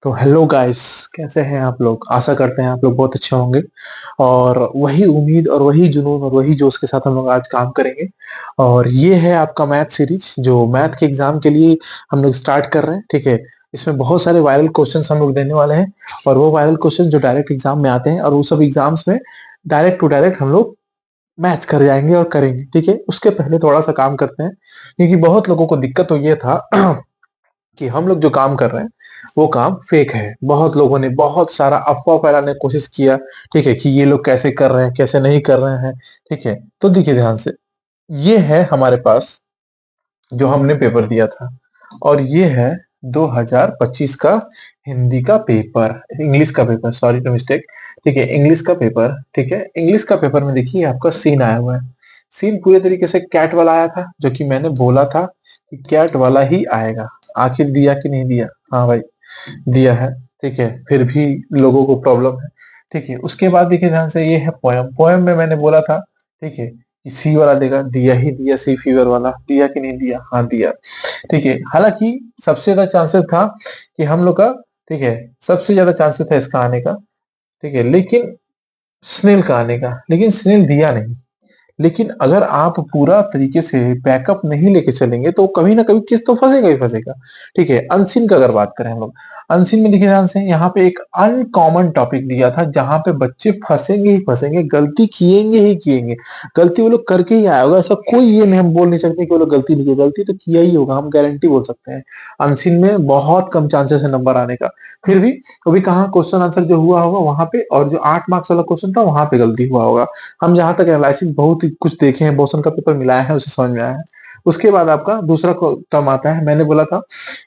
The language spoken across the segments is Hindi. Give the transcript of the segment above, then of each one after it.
तो हेलो गाइस, कैसे हैं आप लोग। आशा करते हैं आप लोग बहुत अच्छे होंगे। और वही उम्मीद और वही जुनून और वही जोश के साथ हम लोग आज काम करेंगे। और ये है आपका मैथ सीरीज जो मैथ के एग्जाम के लिए हम लोग स्टार्ट कर रहे हैं। ठीक है। इसमें बहुत सारे वायरल क्वेश्चंस हम लोग देने वाले हैं। और वो वायरल क्वेश्चन जो डायरेक्ट एग्जाम में आते हैं और वो सब एग्जाम्स में डायरेक्ट टू डायरेक्ट हम लोग मैच कर जाएंगे और करेंगे। ठीक है। उसके पहले थोड़ा सा काम करते हैं, क्योंकि बहुत लोगों को दिक्कत तो ये था कि हम लोग जो काम कर रहे हैं वो काम फेक है। बहुत लोगों ने बहुत सारा अफवाह फैलाने की कोशिश किया। ठीक है, कि ये लोग कैसे कर रहे हैं कैसे नहीं कर रहे हैं। ठीक है। तो देखिए ध्यान से, ये है हमारे पास जो हमने पेपर दिया था। और ये है 2025 का हिंदी का पेपर, इंग्लिश का पेपर, सॉरी टू मिस्टेक। ठीक है, इंग्लिश का पेपर। ठीक है, इंग्लिश का पेपर में देखिए आपका सीन आया हुआ है। सीन पूरे तरीके से कैट वाला आया था, जो कि मैंने बोला था कि कैट वाला ही आएगा। आखिर दिया कि नहीं दिया? हाँ भाई, दिया है। ठीक है, फिर भी लोगों को प्रॉब्लम है। ठीक है, उसके बाद देखिए ध्यान से, ये है पोयम। पोयम में मैंने बोला था, ठीक है, कि सी वाला देगा, दिया ही दिया। सी फीवर वाला दिया कि नहीं दिया? हाँ दिया। ठीक है, हालांकि सबसे ज्यादा चांसेस था कि हम लोग का, ठीक है, सबसे ज्यादा चांसेस था इसका आने का। ठीक है, लेकिन स्नेल का आने का, लेकिन स्नेल दिया नहीं। लेकिन अगर आप पूरा तरीके से बैकअप नहीं लेके चलेंगे तो कभी ना कभी किस तो फंसेगा ही फंसेगा। ठीक है, अनसीन का अगर बात करें हम लोग, अनसीन में देखिए ध्यान से, यहाँ पे एक अनकॉमन टॉपिक दिया था जहां पे बच्चे फंसेंगे ही फंसेंगे, गलती किएंगे ही किएंगे। गलती वो लोग करके ही आया होगा, ऐसा कोई ये नहीं हम बोल नहीं सकते कि वो लोग गलती नहीं की। गलती तो किया ही होगा, हम गारंटी बोल सकते हैं। अनसीन में बहुत कम चांसेस है नंबर आने का। फिर भी कभी कहाँ क्वेश्चन आंसर जो हुआ होगा वहां पे, और जो 8 मार्क्स वाला क्वेश्चन था वहां पे गलती हुआ होगा। हम जहां तक एनालिसिस बहुत ही कुछ देखे हैं, बोसन का पेपर मिलाया है, उसे समझ में आया है। उसके बाद आपका दूसरा टर्म आता है, मैंने बोला था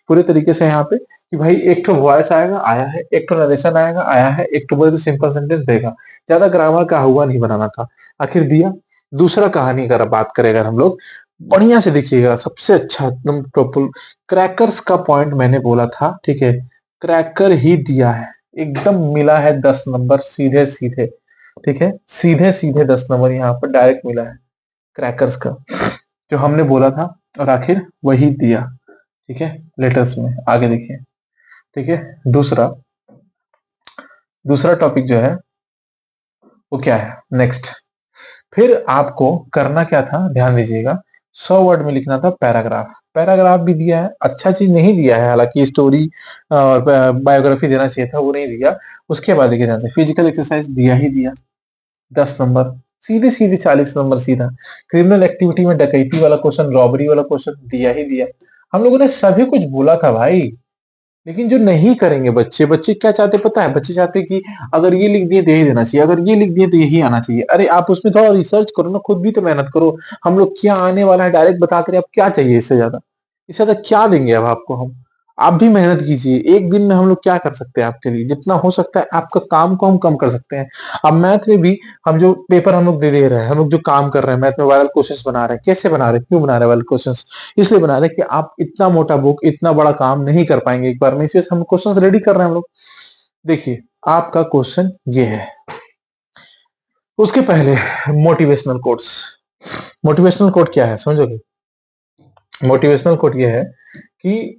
पूरे तरीके से यहाँ पे कि भाई एक तो वॉइस आएगा, आया है। एक तो नरेशन आएगा, आया है। एक तो बोले तो सिंपल सेंटेंस देगा। ज्यादा ग्रामर का हुआ नहीं बनाना था, आखिर दिया। दूसरा कहानी अगर बात करें अगर हम लोग, बढ़िया से देखिएगा, सबसे अच्छा एकदम टॉपुल क्रैकर्स का पॉइंट मैंने बोला था। ठीक है, क्रैकर ही दिया है, एकदम मिला है 10 नंबर सीधे सीधे। ठीक है, सीधे सीधे 10 नंबर यहाँ पर डायरेक्ट मिला है क्रैकर्स का, जो हमने बोला था। और आखिर वही दिया। ठीक है, लेटर्स में आगे देखिए। ठीक है, दूसरा दूसरा टॉपिक जो है वो क्या है नेक्स्ट। फिर आपको करना क्या था, ध्यान दीजिएगा। 100 वर्ड में लिखना था पैराग्राफ। पैराग्राफ भी दिया है, अच्छा चीज नहीं दिया है, हालांकि स्टोरी और बायोग्राफी देना चाहिए था, वो नहीं दिया। उसके बाद देखिए ध्यान से, फिजिकल एक्सरसाइज दिया ही दिया, 10 नंबर सीधे सीधे, 40 नंबर सीधा। क्रिमिनल एक्टिविटी में डकैती वाला क्वेश्चन, रॉबरी वाला क्वेश्चन दिया ही दिया। हम लोगों ने सभी कुछ बोला था भाई, लेकिन जो नहीं करेंगे बच्चे, बच्चे क्या चाहते पता है? बच्चे चाहते कि अगर ये लिख दिए तो यही देना चाहिए, अगर ये लिख दिए तो यही आना चाहिए। अरे आप उसमें थोड़ा रिसर्च करो ना, खुद भी तो मेहनत करो। हम लोग क्या आने वाला है डायरेक्ट बता कर, अब क्या चाहिए इससे ज्यादा? इससे ज्यादा क्या देंगे अब आपको हम? आप भी मेहनत कीजिए। एक दिन में हम लोग क्या कर सकते हैं आपके लिए? जितना हो सकता है आपका काम को हम कम कर सकते हैं। अब मैथ में भी हम जो पेपर हम लोग दे रहे हैं, हम लोग जो काम कर रहे हैं मैथ में, वायरल क्वेश्चंस बना रहे हैं। कैसे बना रहे हैं, क्यों बना रहे हैं वायरल क्वेश्चंस? इसलिए बना रहे हैं कि आप इतना मोटा बुक, इतना बड़ा काम नहीं कर पाएंगे एक बार में, इसलिए हम क्वेश्चंस रेडी कर रहे हैं हम लोग। देखिए, आपका क्वेश्चन ये है। उसके पहले मोटिवेशनल कोट्स। मोटिवेशनल कोट क्या है समझोगे? मोटिवेशनल कोट ये है कि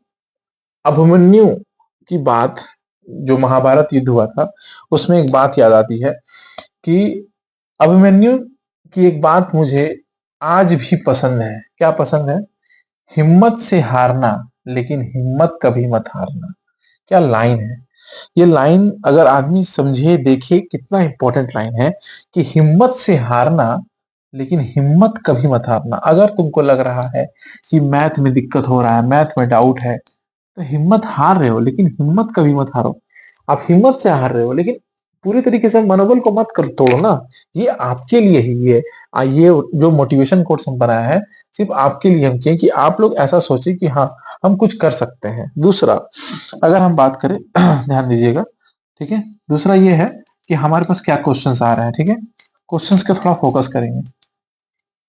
अभिमन्यु की बात, जो महाभारत युद्ध हुआ था उसमें एक बात याद आती है कि अभिमन्यु की एक बात मुझे आज भी पसंद है। क्या पसंद है? हिम्मत से हारना, लेकिन हिम्मत कभी मत हारना। क्या लाइन है! ये लाइन अगर आदमी समझे, देखे, कितना इंपॉर्टेंट लाइन है कि हिम्मत से हारना, लेकिन हिम्मत कभी मत हारना। अगर तुमको लग रहा है कि मैथ में दिक्कत हो रहा है, मैथ में डाउट है, तो हिम्मत हार रहे हो, लेकिन हिम्मत कभी मत हारो। आप हिम्मत से हार रहे हो, लेकिन पूरी तरीके से मनोबल को मत कर तोड़ो ना। ये आपके लिए ही ये ये जो मोटिवेशन कोर्स हम बनाया है, सिर्फ आपके लिए हम किए कि आप लोग ऐसा सोचे कि हाँ, हम कुछ कर सकते हैं। दूसरा अगर हम बात करें ध्यान दीजिएगा। ठीक है, दूसरा ये है कि हमारे पास क्या क्वेश्चंस आ रहे हैं। ठीक है, क्वेश्चंस का थोड़ा फोकस करेंगे।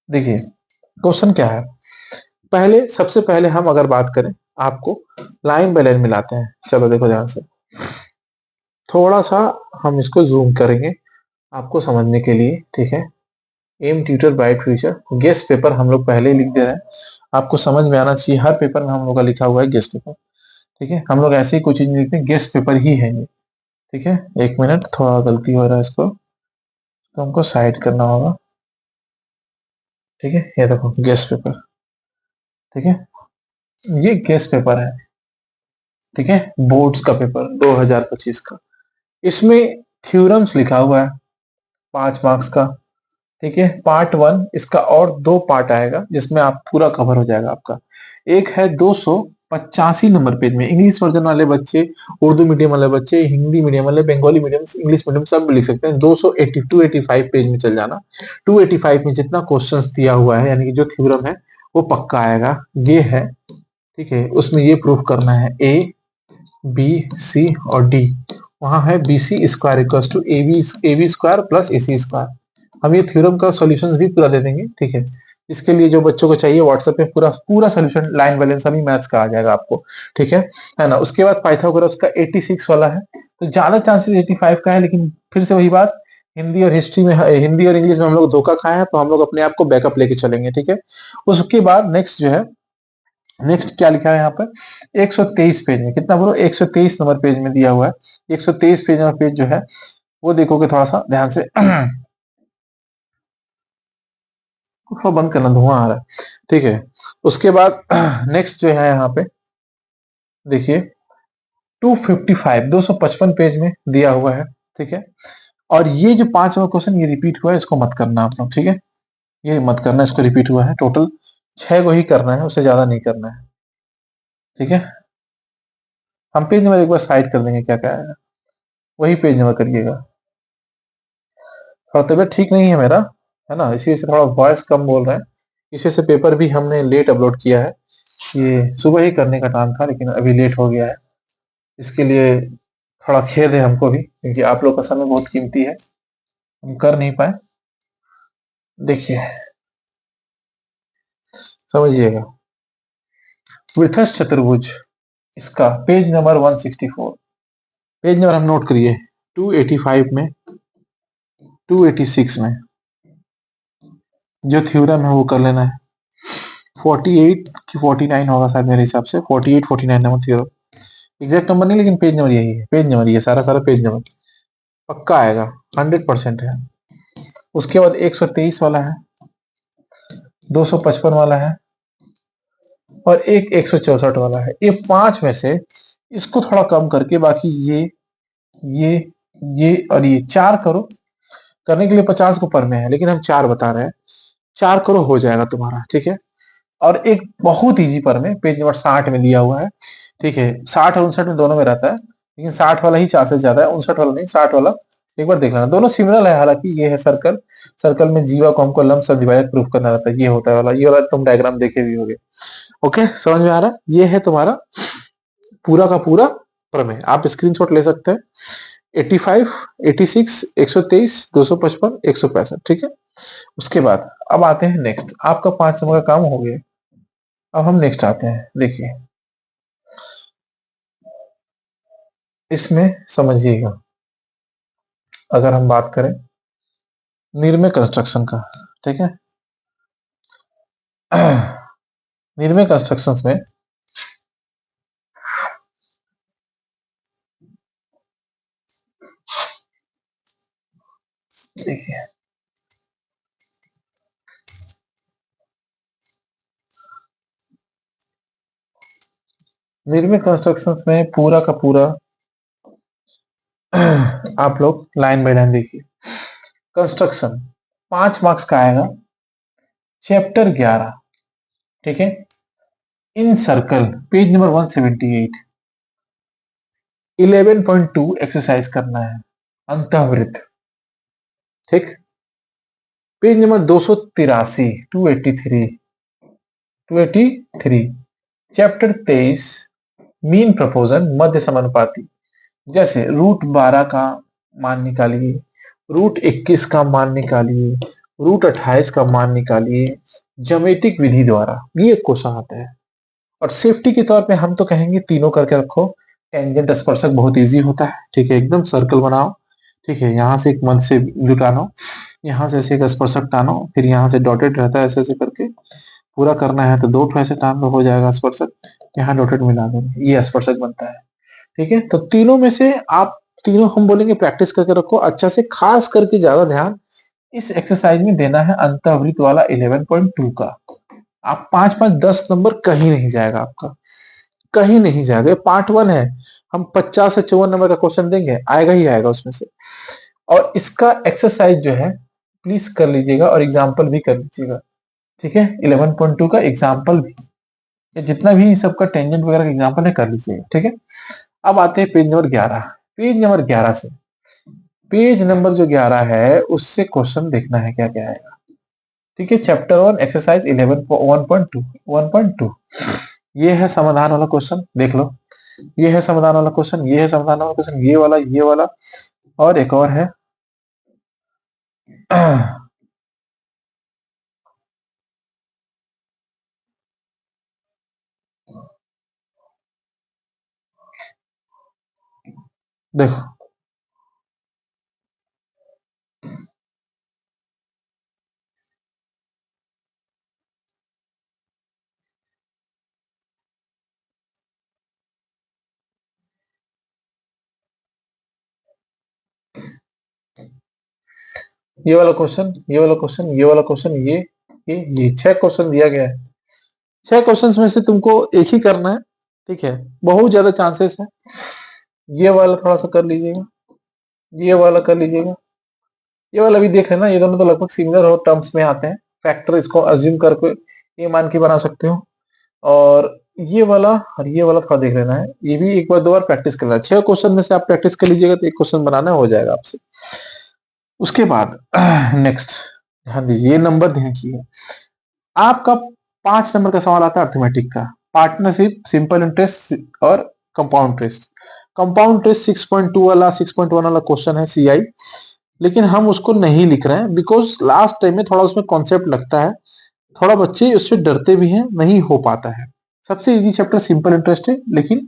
देखिए क्वेश्चन क्या है। पहले, सबसे पहले हम अगर बात करें, आपको लाइन बाय लाइन मिलाते हैं। चलो देखो ध्यान से, थोड़ा सा हम इसको जूम करेंगे आपको समझने के लिए। ठीक है, M tutor bright future guess paper हम लोग पहले ही लिख दे रहे हैं, आपको समझ में आना चाहिए। हर पेपर में हम लोग का लिखा हुआ है गेस्ट पेपर। ठीक है, हम लोग ऐसे ही कुछ चीज लिखते हैं, गेस्ट पेपर ही है ये। ठीक है, एक मिनट, थोड़ा गलती हो रहा है इसको, तो हमको साइड करना होगा। ठीक है, ये देखो गेस्ट पेपर। ठीक है, ये गेस्ट पेपर है। ठीक है, बोर्ड्स का पेपर 2025 का। इसमें थ्योरम्स लिखा हुआ है 5 मार्क्स का। ठीक है, पार्ट 1 इसका, और 2 पार्ट आएगा जिसमें आप पूरा कवर हो जाएगा आपका। एक है 285 नंबर पेज में, इंग्लिश वर्जन वाले बच्चे, उर्दू मीडियम वाले बच्चे, हिंदी मीडियम वाले, बंगाली मीडियम, इंग्लिश मीडियम सब लिख सकते हैं। 285 पेज में चल जाना। 285 में जितना क्वेश्चंस दिया हुआ है, यानी कि जो थ्योरम है वो पक्का आएगा, ये है। ठीक है, उसमें ये प्रूफ करना है ए बी सी और डी। वहां है B C square equal to A B square plus A C square. हम ये थ्योरम का सॉल्यूशंस भी पूरा दे देंगे। ठीक है, इसके लिए जो बच्चों को चाहिए व्हाट्सएप पे पूरा पूरा सॉल्यूशन लाइन बैलेंस सभी मैथ्स का आ जाएगा आपको। ठीक है ना। उसके बाद पाइथागोरस का 86 वाला है, तो ज्यादा चांसेस 85 का है, लेकिन फिर से वही बात, हिंदी और हिस्ट्री में, हिंदी और इंग्लिश में हम लोग धोखा खाए हैं, तो हम लोग अपने आप को बैकअप लेके चलेंगे। ठीक है, उसके बाद नेक्स्ट जो है, नेक्स्ट क्या लिखा है यहाँ पर, 123 पेज में, कितना बोलो, 123 नंबर पेज में दिया हुआ है। 123 पेज नंबर पेज जो है वो देखोगे थोड़ा सा ध्यान से। थोड़ा बंद करना, धुआं आ रहा है। ठीक है, उसके बाद नेक्स्ट जो है यहाँ पे देखिए, 255 255 पेज में दिया हुआ है। ठीक है, और ये जो 5वां क्वेश्चन ये रिपीट हुआ है, इसको मत करना आप लोग। ठीक है, ये मत करना, इसको रिपीट हुआ है, टोटल 6 को ही करना है, उससे ज्यादा नहीं करना है। ठीक है, हम पेज नंबर एक बार साइड कर देंगे, क्या क्या है वही पेज नंबर करिएगा। थोड़ा तबियत ठीक नहीं है मेरा, है ना, इसी से थोड़ा वॉइस कम बोल रहे हैं। इसी से पेपर भी हमने लेट अपलोड किया है, ये सुबह ही करने का टाइम था लेकिन अभी लेट हो गया है। इसके लिए थोड़ा खेद है हमको भी, क्योंकि आप लोग का समय बहुत कीमती है, हम कर नहीं पाए। देखिए, समझिएगा, वृथस चतुर्भुज, इसका पेज नंबर 164, पेज नंबर हम नोट करिए, 285 में, 286 में जो थ्योरम है वो कर लेना है। 48 की 49 होगा शायद मेरे हिसाब से, 48 49 नंबर थ्योरम, एग्जैक्ट नंबर नहीं, लेकिन पेज नंबर यही है, पेज नंबर ये सारा सारा पेज नंबर पक्का आएगा, 100% है। उसके बाद 123 वाला है, 255 वाला है, और एक 164 वाला है। ये 5 में से इसको थोड़ा कम करके बाकी ये ये और ये 4 करो। करने के लिए 50 को पर में है, लेकिन हम 4 बता रहे हैं, 4 करो हो जाएगा तुम्हारा। ठीक है, और एक बहुत इजी पर में पेज नंबर 60 में दिया हुआ है। ठीक है, 60 और 59 में दोनों में रहता है, लेकिन 60 वाला ही चांसेस ज्यादा है, 59 वाला नहीं, 60 वाला एक बार देख लेना। दोनों सिमिलर है, हालांकि ये है सर्कल, सर्कल में जीवा को हमको लंब डिवाइड प्रूफ करना रहता है, ये होता है वाला, ये वाला तुम डायग्राम देखे भी होगे। ओके, समझ में आ रहा है, ये है तुम्हारा पूरा का पूरा प्रमेय, आप स्क्रीनशॉट ले सकते हैं। 85 86 123 255 165। ठीक है, उसके बाद अब आते हैं नेक्स्ट, आपका 5 नंबर का काम हो गया। अब हम नेक्स्ट आते हैं, देखिए इसमें समझिएगा, अगर हम बात करें निर्मय कंस्ट्रक्शन का। ठीक है, निर्मय कंस्ट्रक्शंस में देखिए, निर्मय कंस्ट्रक्शंस में पूरा का पूरा आप लोग लाइन बाय लाइन देखिए। कंस्ट्रक्शन 5 मार्क्स का आएगा, चैप्टर 11। ठीक है, इन सर्कल, पेज नंबर 178, 11.2 एक्सरसाइज करना है, अंतःवृत्त। ठीक, पेज नंबर 283, 283, 283, चैप्टर 23, मीन प्रपोजन, मध्य समानुपाती। जैसे रूट 12 का मान निकालिए, रूट 21 का मान निकालिए, रूट 28 का मान निकालिए, ज्यामितिक विधि द्वारा, ये क्वेश्चन आते हैं। और सेफ्टी के तौर पे हम तो कहेंगे तीनों करके रखो। टेंजेंट स्पर्शक बहुत इजी होता है। ठीक है, एकदम सर्कल बनाओ। ठीक है, यहाँ से एक मध्य से बिंदु टानो, यहाँ से ऐसे एक स्पर्शक टानो, फिर यहाँ से डॉटेड रहता है, ऐसे ऐसे करके पूरा करना है, तो 2 ठो ऐसे टान लो, हो जाएगा स्पर्शक। यहाँ डॉटेड मिला देंगे, ये स्पर्शक बनता है। ठीक है, तो तीनों में से आप तीनों हम बोलेंगे प्रैक्टिस करके रखो अच्छा से, खास करके ज्यादा ध्यान इस एक्सरसाइज में देना है अंतःवृत्त वाला 11.2 का। आप 5-5 10 नंबर कहीं नहीं जाएगा आपका, कहीं नहीं जाएगा। ये पार्ट 1 है, हम 50 से 54 नंबर का क्वेश्चन देंगे, आएगा ही आएगा उसमें से। और इसका एक्सरसाइज जो है प्लीज कर लीजिएगा और एग्जाम्पल भी कर लीजिएगा। ठीक है, 11.2 का एग्जाम्पल भी, ये जितना भी सबका टेंजेंट वगैरह का एग्जाम्पल है कर लीजिएगा। ठीक है, अब आते हैं पेज नंबर 11। पेज नंबर 11 से, पेज नंबर जो 11 है उससे क्वेश्चन देखना है क्या क्या आएगा। ठीक है, चैप्टर 1 एक्सरसाइज 11 1.2 ये है समाधान वाला क्वेश्चन, देख लो। ये है समाधान वाला क्वेश्चन, ये है समाधान वाला क्वेश्चन, ये वाला और एक और है। देखो, ये वाला क्वेश्चन, ये वाला क्वेश्चन, ये वाला क्वेश्चन, ये 6 क्वेश्चन दिया गया है। 6 क्वेश्चन में से तुमको एक ही करना है। ठीक है, बहुत ज्यादा चांसेस है। ये वाला थोड़ा सा कर लीजिएगा, ये वाला कर लीजिएगा, ये वाला भी देख लेना। ये दोनों तो लगभग सिमिलर हो टर्म्स में आते हैं, फैक्टर इसको अज्यूम करके ये मान के बना सकते हो। और ये वाला और ये वाला थोड़ा देख लेना है, ये भी एक बार दो बार प्रैक्टिस करना है। 6 क्वेश्चन में से आप प्रैक्टिस कर लीजिएगा तो एक क्वेश्चन बनाना हो जाएगा आपसे। उसके बाद नेक्स्ट ध्यान दीजिए, ये नंबर ध्यान कीजिए। आपका 5 नंबर का सवाल आता है अर्थमेटिक का, पार्टनरशिप, सिंपल इंटरेस्ट और कंपाउंड इंटरेस्ट। कंपाउंड इंटरेस्ट 6.2 वाला 6.1 वाला क्वेश्चन है सीआई, लेकिन हम उसको नहीं लिख रहे हैं बिकॉज लास्ट टाइम में थोड़ा उसमें कॉन्सेप्ट लगता है, थोड़ा बच्चे उससे डरते भी हैं, नहीं हो पाता है। सबसे इजी चैप्टर सिंपल इंटरेस्ट है, लेकिन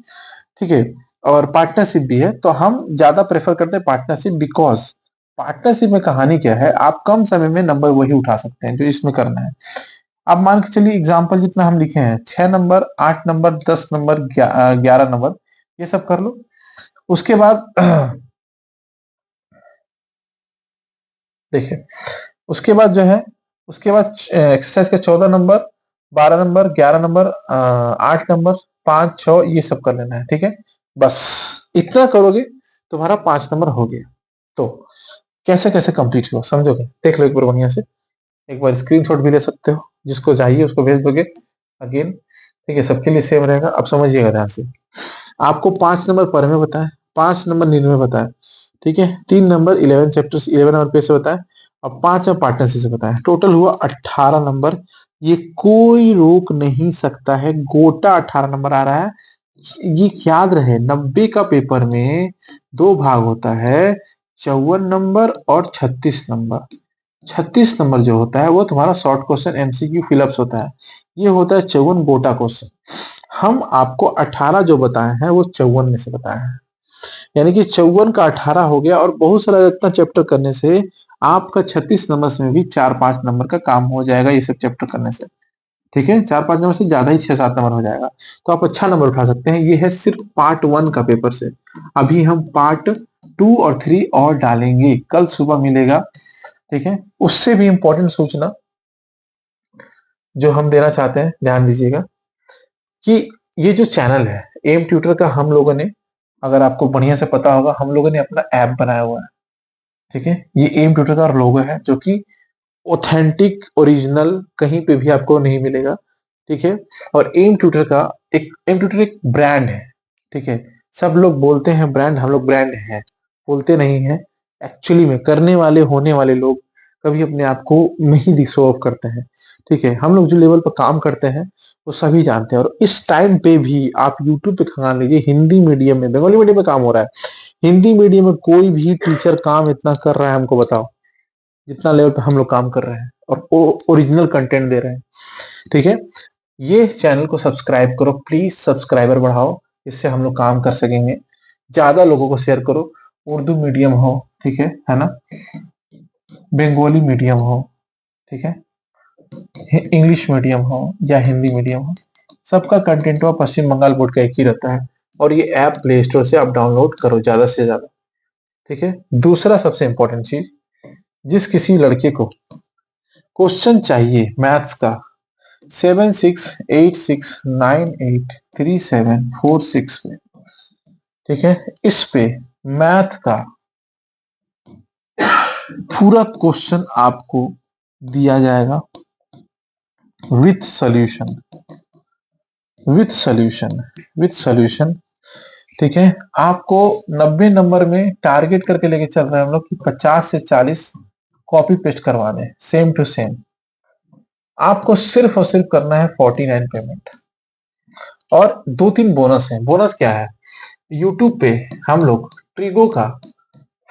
ठीक है, और पार्टनरशिप भी है, तो हम ज्यादा प्रेफर करते हैं पार्टनरशिप बिकॉज पार्टनरशिप में कहानी क्या है, आप कम समय में नंबर वही उठा सकते हैं जो इसमें करना है। आप मान के चलिए एग्जाम्पल जितना हम लिखे हैं, 6 नंबर, 8 नंबर, 10 नंबर, 11 नंबर, ये सब कर लो। उसके बाद देखिए, उसके बाद जो है, उसके बाद एक्सरसाइज का 14 नंबर, 12 नंबर, 11 नंबर, 8 नंबर, 5 6 ये सब कर लेना है। ठीक है, बस इतना करोगे तुम्हारा 5 नंबर हो गया। तो कैसे कैसे कंप्लीट हुआ समझोगे, देख लो एक बार बढ़िया से, एक बार स्क्रीनशॉट भी ले सकते हो, जिसको चाहिए उसको भेज दोगे अगेन। ठीक है, सबके लिए सेम रहेगा। अब समझिएगा ध्यान से, आपको 5 नंबर पर में बताया, 5 नंबर नींद में बताया। ठीक है, 3 नंबर 11 चैप्टर 11 नंबर पे से बताया, और 5 पार्टनरशिप से बताया। टोटल हुआ 18 नंबर। ये कोई रोक नहीं सकता है, गोटा 18 नंबर आ रहा है। ये याद रहे, 90 का पेपर में दो भाग होता है, 54 नंबर और 36 नंबर। 36 नंबर जो होता है वो तुम्हारा शॉर्ट क्वेश्चन एमसीक्यू फिलअप्स होता है, ये होता है 54 गोटा क्वेश्चन। हम आपको 18 जो बताए हैं वो 54 में से बताए हैं, यानी कि 54 का 18 हो गया, और बहुत सारा इतना चैप्टर करने से आपका 36 नंबर में भी 4-5 नंबर का काम हो जाएगा, ये सब चैप्टर करने से। ठीक है, 4-5 नंबर से ज्यादा ही 6-7 नंबर हो जाएगा, तो आप अच्छा नंबर उठा सकते हैं। ये है सिर्फ पार्ट 1 का पेपर से। अभी हम पार्ट 2 और 3 और डालेंगे, कल सुबह मिलेगा। ठीक है, उससे भी इंपॉर्टेंट सूचना जो हम देना चाहते हैं, ध्यान दीजिएगा कि ये जो चैनल है एम ट्यूटर का, हम लोगों ने, अगर आपको बढ़िया से पता होगा, हम लोगों ने अपना ऐप बनाया हुआ है। ठीक है, ये एम ट्यूटर का लोगो है, जो कि ऑथेंटिक ओरिजिनल कहीं पे भी आपको नहीं मिलेगा। ठीक है, और एम ट्यूटर एक ब्रांड है। ठीक है, सब लोग बोलते हैं ब्रांड, हम लोग ब्रांड है, बोलते नहीं है। एक्चुअली में करने वाले होने वाले लोग कभी अपने आप को नहीं शो ऑफ करते हैं। ठीक है, हम लोग जो लेवल पर काम करते हैं वो सभी जानते हैं। और इस टाइम पे भी आप यूट्यूब पे खंगाल लीजिए, हिंदी मीडियम में, बंगाली मीडियम में काम हो रहा है, हिंदी मीडियम में कोई भी टीचर काम इतना कर रहा है हमको बताओ, जितना लेवल पे हम लोग काम कर रहे हैं और ओरिजिनल कंटेंट दे रहे हैं। ठीक है, ये चैनल को सब्सक्राइब करो प्लीज, सब्सक्राइबर बढ़ाओ, इससे हम लोग काम कर सकेंगे। ज्यादा लोगों को शेयर करो, उर्दू मीडियम हो, ठीक है ना, बंगाली मीडियम हो, ठीक है, इंग्लिश मीडियम हो या हिंदी मीडियम हो, सबका कंटेंट पश्चिम बंगाल बोर्ड का एक ही रहता है और ये ऐप प्ले स्टोर से आप डाउनलोड करो ज्यादा से ज्यादा। ठीक है। दूसरा सबसे इंपॉर्टेंट चीज, जिस किसी लड़के को क्वेश्चन चाहिए मैथ्स का 7686983746 में, ठीक है, इस पे मैथ का पूरा क्वेश्चन आपको दिया जाएगा with solution, with solution, with solution. ठीक है। आपको 90 नंबर में टारगेट करके लेके चल रहे हैं हम लोग कि 50 से 40 कॉपी पेस्ट करवा दें सेम टू सेम। आपको सिर्फ और सिर्फ करना है 49 पेमेंट। और 2-3 बोनस है। बोनस क्या है? यूट्यूब पे हम लोग ट्रिगो का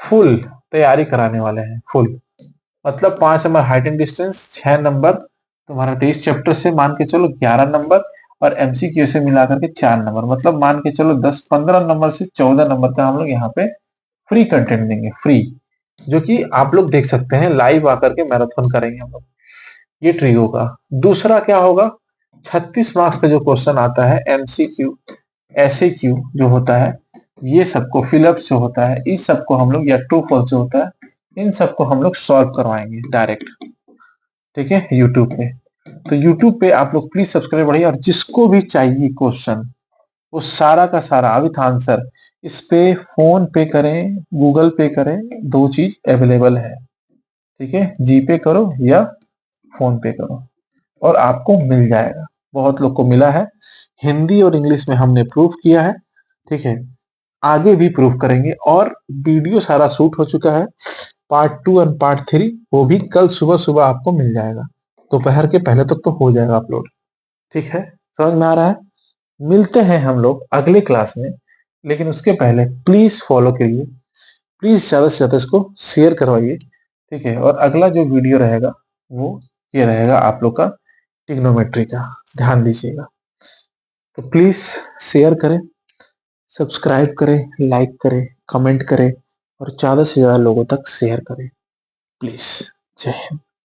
फुल तैयारी कराने वाले हैं। फुल मतलब 5 number height and distance, 6 number तुम्हारा टेस्ट चैप्टर से मान के चलो 11 नंबर, और एमसीक्यू से मिलाकर के 4 नंबर, मतलब मान के चलो 10-15 नंबर से 14 नंबर तक हम लोग यहाँ पे फ्री कंटेंट देंगे। फ्री, जो कि आप लोग देख सकते हैं, लाइव आकर के मैराथन करेंगे हम लोग। ये ट्रिगो का। दूसरा क्या होगा, 36 मार्क्स का जो क्वेश्चन आता है एमसीक्यू, एसएक्यू जो होता है, ये सबको फिलअप्स जो होता है, इस सबको हम लोग, या ट्रू फॉल्स जो होता है, इन सबको हम लोग सॉल्व करवाएंगे डायरेक्ट। ठीक है, यूट्यूब पे। तो यूट्यूब पे आप लोग प्लीज सब्सक्राइब बढ़िए, और जिसको भी चाहिए क्वेश्चन वो सारा का सारा विथ आंसर इस पे फोन पे करें, गूगल पे करें, दो चीज अवेलेबल है। ठीक है, जीपे करो या फोन पे करो और आपको मिल जाएगा। बहुत लोग को मिला है। हिंदी और इंग्लिश में हमने प्रूफ किया है। ठीक है, आगे भी प्रूफ करेंगे, और वीडियो सारा शूट हो चुका है। पार्ट 2 और पार्ट 3 वो भी कल सुबह सुबह आपको मिल जाएगा। दोपहर के पहले तक तो हो जाएगा अपलोड। ठीक है, समझ में आ रहा है? मिलते हैं हम लोग अगले क्लास में, लेकिन उसके पहले प्लीज फॉलो करिए, प्लीज ज्यादा से ज्यादा इसको शेयर करवाइए। ठीक है, और अगला जो वीडियो रहेगा वो ये रहेगा आप लोग का ट्रिग्नोमेट्री का, ध्यान दीजिएगा। तो प्लीज शेयर करें, सब्सक्राइब करें, लाइक करें, कमेंट करें, और ज्यादा से ज्यादा लोगों तक शेयर करें प्लीज। जय हिंद।